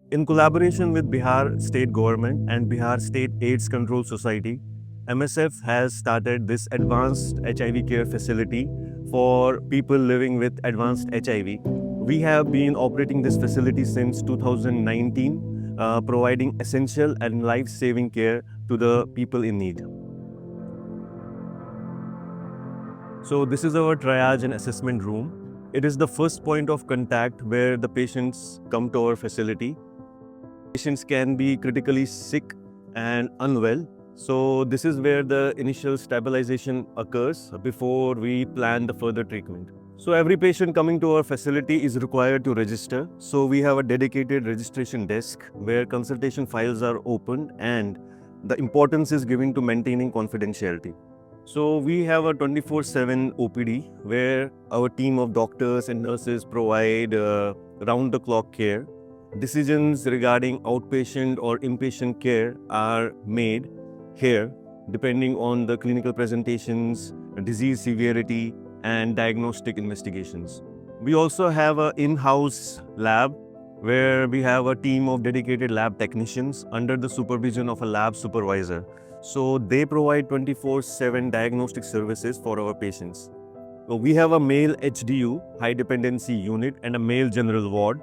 In collaboration with Bihar State Government and Bihar State AIDS Control Society, MSF has started this advanced HIV care facility for people living with advanced HIV. We have been operating this facility since 2019, providing essential and life-saving care to the people in need. So this is our triage and assessment room. It is the first point of contact where the patients come to our facility. Patients can be critically sick and unwell. So this is where the initial stabilization occurs before we plan the further treatment. So every patient coming to our facility is required to register. So we have a dedicated registration desk where consultation files are opened and the importance is given to maintaining confidentiality. So we have a 24/7 OPD where our team of doctors and nurses provide round-the-clock care. Decisions regarding outpatient or inpatient care are made here depending on the clinical presentations, disease severity, and diagnostic investigations. We also have an in-house lab where we have a team of dedicated lab technicians under the supervision of a lab supervisor. So they provide 24/7 diagnostic services for our patients. So we have a male HDU, high dependency unit, and a male general ward.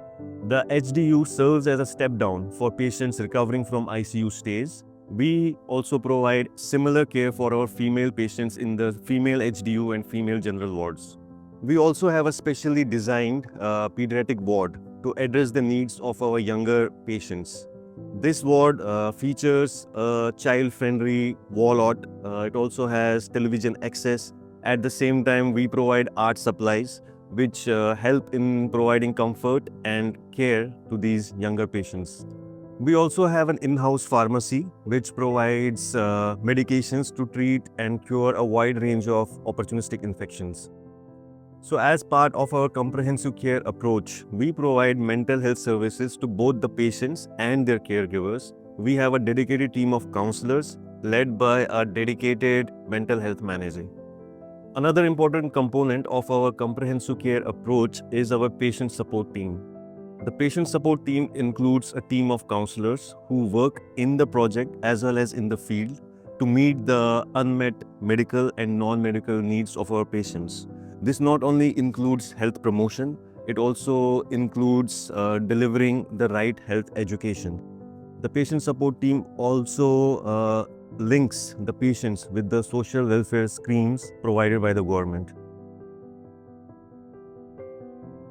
The HDU serves as a step down for patients recovering from ICU stays. We also provide similar care for our female patients in the female HDU and female general wards. We also have a specially designed pediatric ward to address the needs of our younger patients. This ward features a child-friendly wall art. It also has television access. At the same time, we provide art supplies which help in providing comfort and care to these younger patients. We also have an in-house pharmacy which provides medications to treat and cure a wide range of opportunistic infections. So as part of our comprehensive care approach, we provide mental health services to both the patients and their caregivers. We have a dedicated team of counselors led by a dedicated mental health manager. Another important component of our comprehensive care approach is our patient support team. The patient support team includes a team of counselors who work in the project as well as in the field to meet the unmet medical and non-medical needs of our patients. This not only includes health promotion, it also includes delivering the right health education. The patient support team also links the patients with the social welfare schemes provided by the government.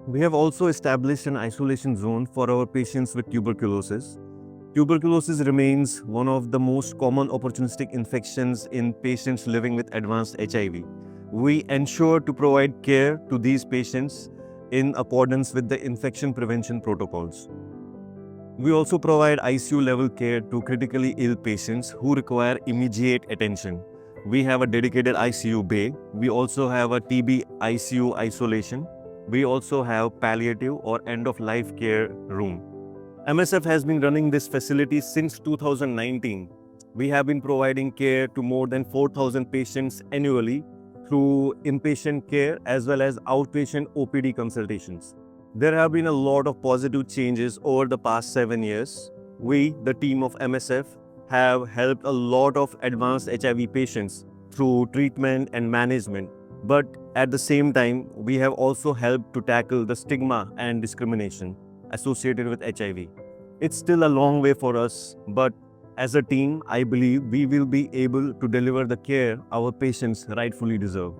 We have also established an isolation zone for our patients with tuberculosis. Tuberculosis remains one of the most common opportunistic infections in patients living with advanced HIV. We ensure to provide care to these patients in accordance with the infection prevention protocols. We also provide ICU level care to critically ill patients who require immediate attention. We have a dedicated ICU bay. We also have a TB ICU isolation. We also have palliative or end-of-life care room. MSF has been running this facility since 2019. We have been providing care to more than 4,000 patients annually through inpatient care as well as outpatient OPD consultations. There have been a lot of positive changes over the past 7 years. We, the team of MSF, have helped a lot of advanced HIV patients through treatment and management. But at the same time, we have also helped to tackle the stigma and discrimination associated with HIV. It's still a long way for us, but as a team, I believe we will be able to deliver the care our patients rightfully deserve.